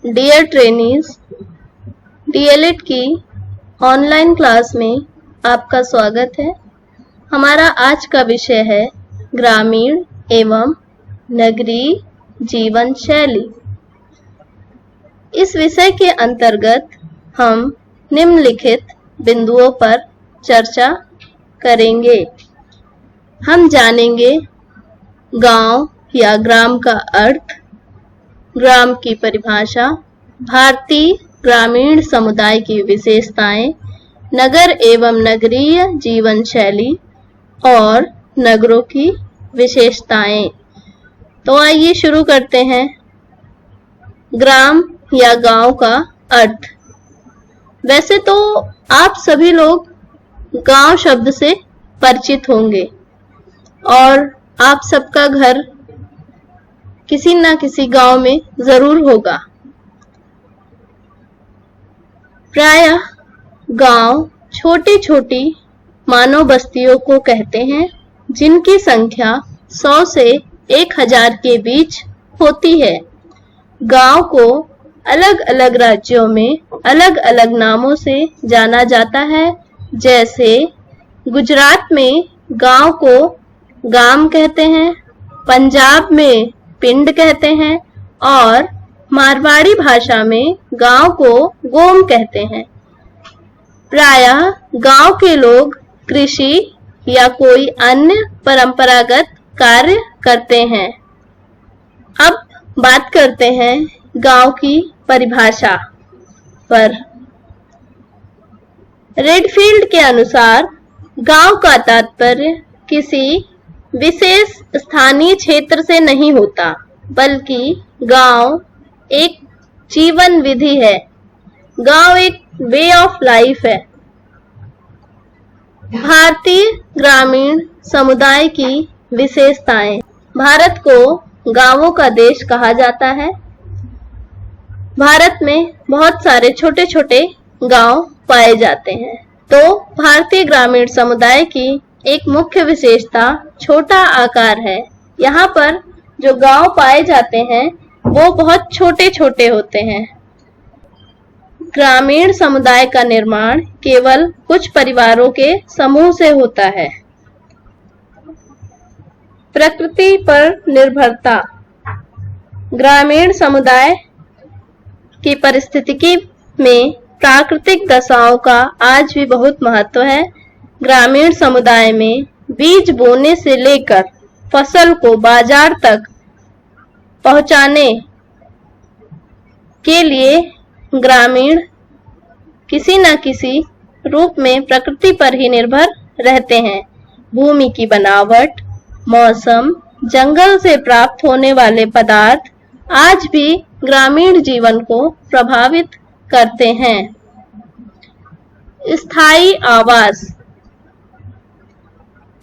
Dear trainees, DElEd की online class में आपका स्वागत है। हमारा आज का विषय है ग्रामीण एवं नगरीय जीवन शैली। इस विषय के अंतर्गत हम निम्नलिखित बिंदुओं पर चर्चा करेंगे। हम जानेंगे गांव या ग्राम का अर्थ, ग्राम की परिभाषा, भारतीय ग्रामीण समुदाय की विशेषताएं, नगर एवं नगरीय जीवन शैली और नगरों की विशेषताएं। तो आइए शुरू करते हैं। ग्राम या गांव का अर्थ। वैसे तो आप सभी लोग गांव शब्द से परिचित होंगे और आप सबका घर किसी न किसी गांव में जरूर होगा। प्रायः गांव छोटी छोटी मानव बस्तियों को कहते हैं, जिनकी संख्या 100 से 1000 के बीच होती है। गांव को अलग अलग राज्यों में अलग अलग नामों से जाना जाता है। जैसे गुजरात में गांव को गाम कहते हैं, पंजाब में पिंड कहते हैं और मारवाड़ी भाषा में गांव को गोम कहते हैं। प्रायः गांव के लोग कृषि या कोई अन्य परंपरागत कार्य करते हैं। अब बात करते हैं गांव की परिभाषा पर। रेडफील्ड के अनुसार गांव का तात्पर्य किसी विशेष स्थानीय क्षेत्र से नहीं होता, बल्कि गांव एक जीवन विधि है। गांव एक वे ऑफ लाइफ है। भारतीय ग्रामीण समुदाय की विशेषताएं। भारत को गांवों का देश कहा जाता है। भारत में बहुत सारे छोटे छोटे गांव पाए जाते हैं। तो भारतीय ग्रामीण समुदाय की एक मुख्य विशेषता छोटा आकार है। यहाँ पर जो गांव पाए जाते हैं वो बहुत छोटे छोटे होते हैं। ग्रामीण समुदाय का निर्माण केवल कुछ परिवारों के समूह से होता है। प्रकृति पर निर्भरता। ग्रामीण समुदाय की पारिस्थितिकी में प्राकृतिक दशाओं का आज भी बहुत महत्व है। ग्रामीण समुदाय में बीज बोने से लेकर फसल को बाजार तक पहुंचाने के लिए ग्रामीण किसी न किसी रूप में प्रकृति पर ही निर्भर रहते हैं। भूमि की बनावट, मौसम, जंगल से प्राप्त होने वाले पदार्थ आज भी ग्रामीण जीवन को प्रभावित करते हैं। स्थायी आवास।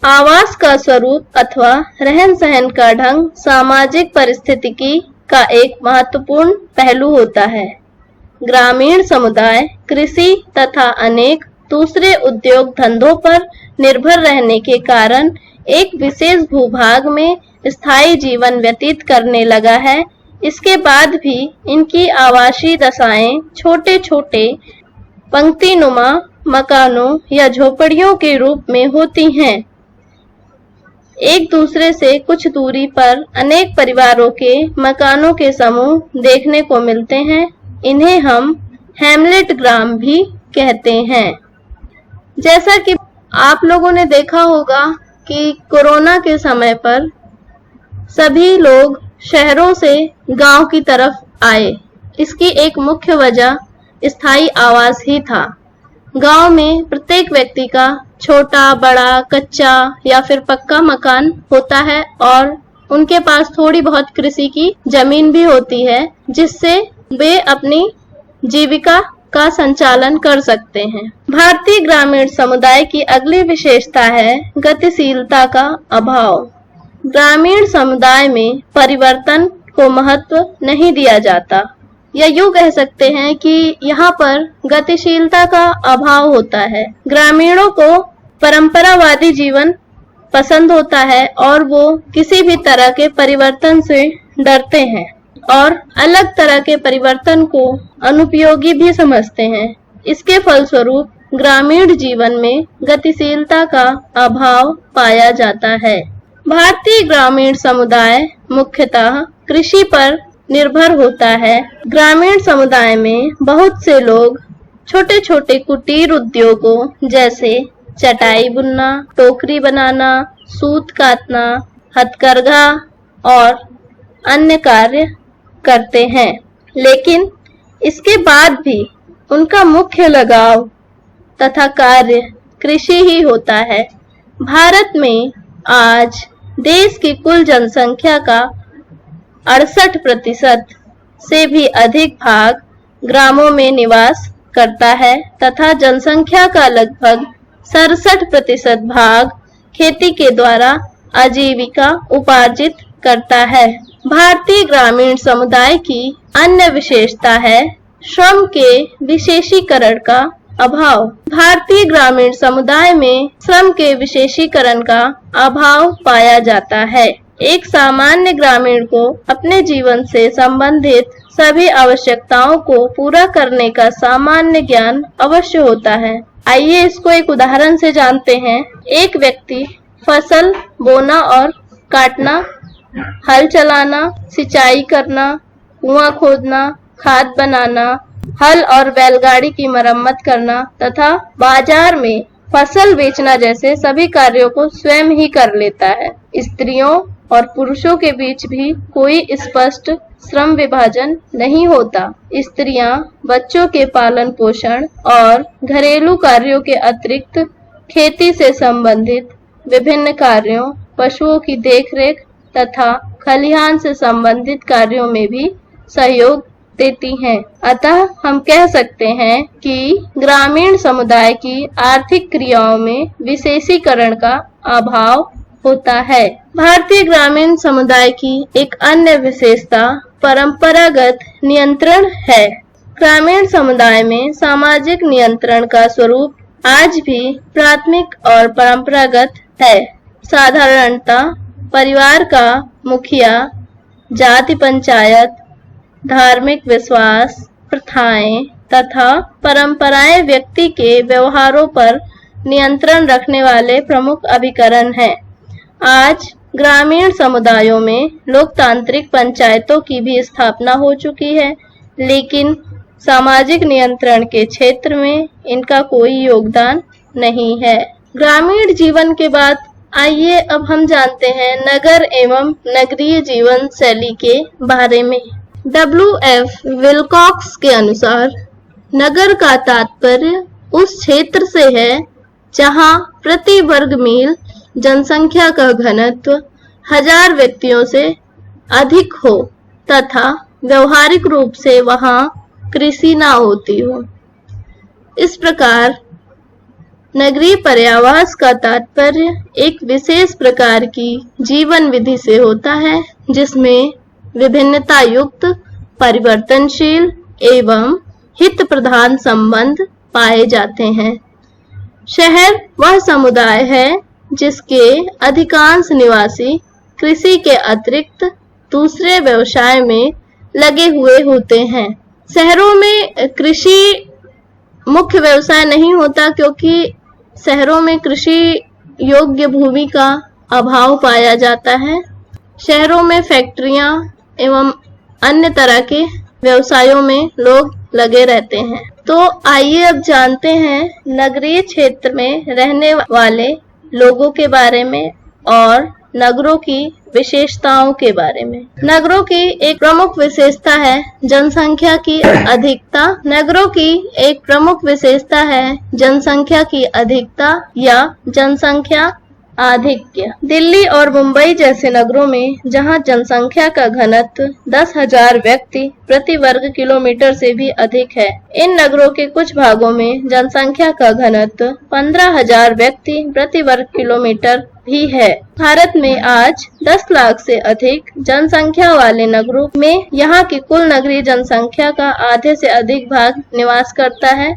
आवास का स्वरूप अथवा रहन सहन का ढंग सामाजिक परिस्थितिकी का एक महत्वपूर्ण पहलू होता है। ग्रामीण समुदाय कृषि तथा अनेक दूसरे उद्योग धंधों पर निर्भर रहने के कारण एक विशेष भूभाग में स्थायी जीवन व्यतीत करने लगा है। इसके बाद भी इनकी आवासीय दशाएं छोटे छोटे पंक्तिनुमा मकानों या झोपड़ियों के रूप में होती हैं। एक दूसरे से कुछ दूरी पर अनेक परिवारों के मकानों के समूह देखने को मिलते हैं। इन्हें हम हैमलेट ग्राम भी कहते हैं। जैसा कि आप लोगों ने देखा होगा कि कोरोना के समय पर सभी लोग शहरों से गांव की तरफ आए। इसकी एक मुख्य वजह स्थायी आवास ही था। गांव में प्रत्येक व्यक्ति का छोटा बड़ा कच्चा या फिर पक्का मकान होता है और उनके पास थोड़ी बहुत कृषि की जमीन भी होती है, जिससे वे अपनी जीविका का संचालन कर सकते हैं। भारतीय ग्रामीण समुदाय की अगली विशेषता है गतिशीलता का अभाव। ग्रामीण समुदाय में परिवर्तन को महत्व नहीं दिया जाता, या यूं कह सकते हैं कि यहाँ पर गतिशीलता का अभाव होता है। ग्रामीणों को परंपरावादी जीवन पसंद होता है और वो किसी भी तरह के परिवर्तन से डरते हैं। और अलग तरह के परिवर्तन को अनुपयोगी भी समझते हैं। इसके फलस्वरूप ग्रामीण जीवन में गतिशीलता का अभाव पाया जाता है। भारतीय ग्रामीण समुदाय मुख्यतः कृषि पर निर्भर होता है। ग्रामीण समुदाय में बहुत से लोग छोटे छोटे कुटीर उद्योगों जैसे चटाई बुनना, टोकरी बनाना, सूत काटना, हथकरघा और अन्य कार्य करते हैं, लेकिन इसके बाद भी उनका मुख्य लगाव तथा कार्य कृषि ही होता है। भारत में आज देश की कुल जनसंख्या का 68% से भी अधिक भाग ग्रामों में निवास करता है तथा जनसंख्या का लगभग 67% भाग खेती के द्वारा आजीविका उपार्जित करता है। भारतीय ग्रामीण समुदाय की अन्य विशेषता है श्रम के विशेषीकरण का अभाव। भारतीय ग्रामीण समुदाय में श्रम के विशेषीकरण का अभाव पाया जाता है। एक सामान्य ग्रामीण को अपने जीवन से संबंधित सभी आवश्यकताओं को पूरा करने का सामान्य ज्ञान अवश्य होता है। आइए इसको एक उदाहरण से जानते हैं। एक व्यक्ति फसल बोना और काटना, हल चलाना, सिंचाई करना, कुआं खोदना, खाद बनाना, हल और बैलगाड़ी की मरम्मत करना तथा बाजार में फसल बेचना जैसे सभी कार्यों को स्वयं ही कर लेता है। स्त्रियों और पुरुषों के बीच भी कोई स्पष्ट श्रम विभाजन नहीं होता। स्त्रियां बच्चों के पालन पोषण और घरेलू कार्यों के अतिरिक्त खेती से संबंधित विभिन्न कार्यों, पशुओं की देखरेख तथा खलिहान से संबंधित कार्यों में भी सहयोग देती हैं। अतः हम कह सकते हैं कि ग्रामीण समुदाय की आर्थिक क्रियाओं में विशेषीकरण का अभाव होता है। भारतीय ग्रामीण समुदाय की एक अन्य विशेषता परंपरागत नियंत्रण है। ग्रामीण समुदाय में सामाजिक नियंत्रण का स्वरूप आज भी प्राथमिक और परंपरागत है। साधारणतः परिवार का मुखिया, जाति पंचायत, धार्मिक विश्वास, प्रथाएं तथा परंपराएं व्यक्ति के व्यवहारों पर नियंत्रण रखने वाले प्रमुख अभिकरण हैं। आज ग्रामीण समुदायों में लोकतांत्रिक पंचायतों की भी स्थापना हो चुकी है, लेकिन सामाजिक नियंत्रण के क्षेत्र में इनका कोई योगदान नहीं है। ग्रामीण जीवन के बाद आइए अब हम जानते हैं नगर एवं नगरीय जीवन शैली के बारे में। W.F. विल्कॉक्स के अनुसार नगर का तात्पर्य उस क्षेत्र से है जहां प्रति वर्ग मील जनसंख्या का घनत्व 1000 व्यक्तियों से अधिक हो तथा व्यवहारिक रूप से वहां कृषि ना होती हो। इस प्रकार नगरीय पर्यावास का तात्पर्य एक विशेष प्रकार की जीवन विधि से होता है जिसमें विभिन्नता युक्त, परिवर्तनशील एवं हित प्रधान संबंध पाए जाते हैं। शहर वह समुदाय है जिसके अधिकांश निवासी कृषि के अतिरिक्त दूसरे व्यवसाय में लगे हुए होते हैं। शहरों में कृषि मुख्य व्यवसाय नहीं होता क्योंकि शहरों में कृषि योग्य भूमि का अभाव पाया जाता है। शहरों में फैक्ट्रियां एवं अन्य तरह के व्यवसायों में लोग लगे रहते हैं। तो आइए अब जानते हैं नगरीय क्षेत्र में रहने वाले लोगों के बारे में और नगरों की विशेषताओं के बारे में। नगरों की एक प्रमुख विशेषता है जनसंख्या की अधिकता। नगरों की एक प्रमुख विशेषता है जनसंख्या की अधिकता या जनसंख्या आधिक्य। दिल्ली और मुंबई जैसे नगरों में जहां जनसंख्या का घनत्व 10,000 व्यक्ति प्रति वर्ग किलोमीटर से भी अधिक है, इन नगरों के कुछ भागों में जनसंख्या का घनत्व 15,000 व्यक्ति प्रति वर्ग किलोमीटर भी है। भारत में आज 10 लाख से अधिक जनसंख्या वाले नगरों में यहाँ की कुल नगरीय जनसंख्या का आधे से अधिक भाग निवास करता है।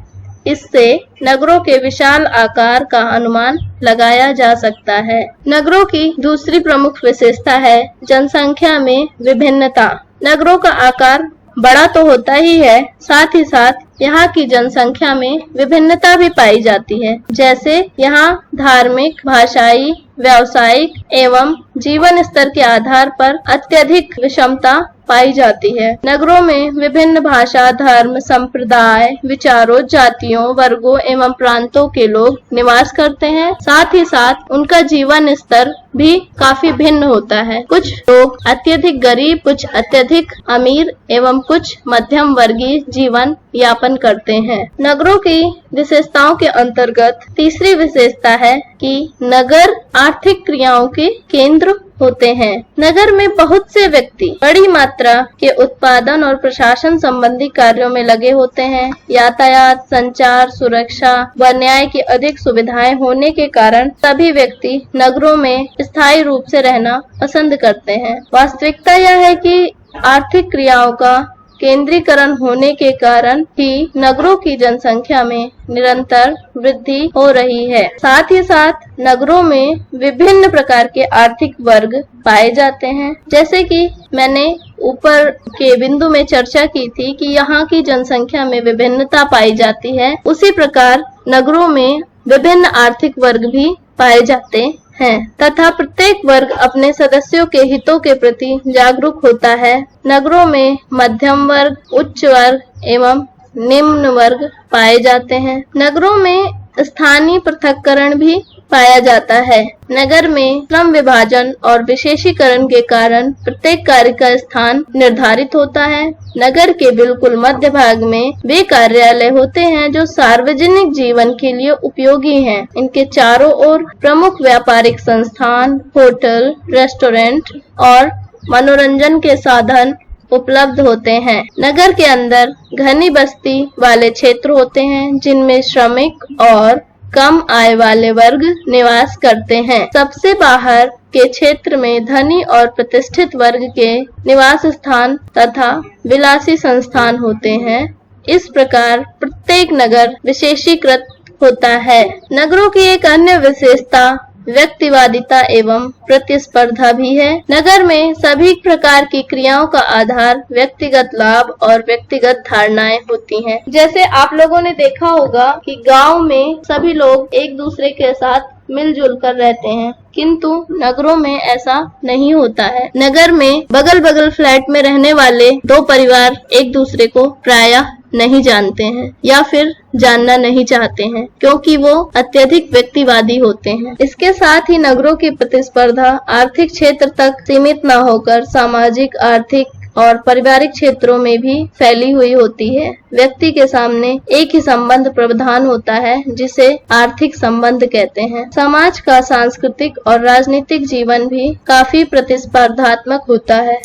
इससे नगरों के विशाल आकार का अनुमान लगाया जा सकता है। नगरों की दूसरी प्रमुख विशेषता है जनसंख्या में विभिन्नता। नगरों का आकार बड़ा तो होता ही है, साथ ही साथ यहाँ की जनसंख्या में विभिन्नता भी पाई जाती है। जैसे यहाँ धार्मिक, भाषाई, व्यावसायिक एवं जीवन स्तर के आधार पर अत्यधिक विषमता पाई जाती है। नगरों में विभिन्न भाषा, धर्म, संप्रदाय, विचारों, जातियों, वर्गों एवं प्रांतों के लोग निवास करते हैं। साथ ही साथ उनका जीवन स्तर भी काफी भिन्न होता है। कुछ लोग अत्यधिक गरीब, कुछ अत्यधिक अमीर एवं कुछ मध्यम वर्गीय जीवन यापन करते हैं। नगरों की विशेषताओं के अंतर्गत तीसरी विशेषता है कि नगर आर्थिक क्रियाओं के केंद्र होते हैं। नगर में बहुत से व्यक्ति बड़ी मात्रा के उत्पादन और प्रशासन संबंधी कार्यों में लगे होते हैं। यातायात, संचार, सुरक्षा व न्याय की अधिक सुविधाएं होने के कारण सभी व्यक्ति नगरों में स्थायी रूप से रहना पसंद करते हैं। वास्तविकता यह है कि आर्थिक क्रियाओं का केंद्रीकरण होने के कारण ही नगरों की जनसंख्या में निरंतर वृद्धि हो रही है। साथ ही साथ नगरों में विभिन्न प्रकार के आर्थिक वर्ग पाए जाते हैं। जैसे कि मैंने ऊपर के बिंदु में चर्चा की थी कि यहाँ की जनसंख्या में विभिन्नता पाई जाती है, उसी प्रकार नगरों में विभिन्न आर्थिक वर्ग भी पाए जाते हैं तथा प्रत्येक वर्ग अपने सदस्यों के हितों के प्रति जागरूक होता है। नगरों में मध्यम वर्ग, उच्च वर्ग एवं निम्न वर्ग पाए जाते हैं। नगरों में स्थानीय पृथक्करण भी पाया जाता है। नगर में श्रम विभाजन और विशेषीकरण के कारण प्रत्येक कार्य का स्थान निर्धारित होता है। नगर के बिल्कुल मध्य भाग में वे कार्यालय होते हैं जो सार्वजनिक जीवन के लिए उपयोगी हैं। इनके चारों ओर प्रमुख व्यापारिक संस्थान, होटल, रेस्टोरेंट और मनोरंजन के साधन उपलब्ध होते हैं। नगर के अंदर घनी बस्ती वाले क्षेत्र होते हैं जिनमें श्रमिक और कम आय वाले वर्ग निवास करते हैं। सबसे बाहर के क्षेत्र में धनी और प्रतिष्ठित वर्ग के निवास स्थान तथा विलासी संस्थान होते हैं। इस प्रकार प्रत्येक नगर विशेषीकृत होता है। नगरों की एक अन्य विशेषता व्यक्तिवादिता एवं प्रतिस्पर्धा भी है। नगर में सभी प्रकार की क्रियाओं का आधार व्यक्तिगत लाभ और व्यक्तिगत धारणाएं होती हैं। जैसे आप लोगों ने देखा होगा कि गांव में सभी लोग एक दूसरे के साथ मिलजुल कर रहते हैं, किंतु नगरों में ऐसा नहीं होता है। नगर में बगल बगल फ्लैट में रहने वाले दो परिवार एक दूसरे को प्रायः नहीं जानते हैं या फिर जानना नहीं चाहते हैं, क्योंकि वो अत्यधिक व्यक्तिवादी होते हैं। इसके साथ ही नगरों की प्रतिस्पर्धा आर्थिक क्षेत्र तक सीमित न होकर सामाजिक, आर्थिक और पारिवारिक क्षेत्रों में भी फैली हुई होती है। व्यक्ति के सामने एक ही संबंध प्रधान होता है जिसे आर्थिक संबंध कहते हैं। समाज का सांस्कृतिक और राजनीतिक जीवन भी काफी प्रतिस्पर्धात्मक होता है।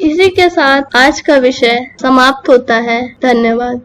इसी के साथ आज का विषय समाप्त होता है। धन्यवाद।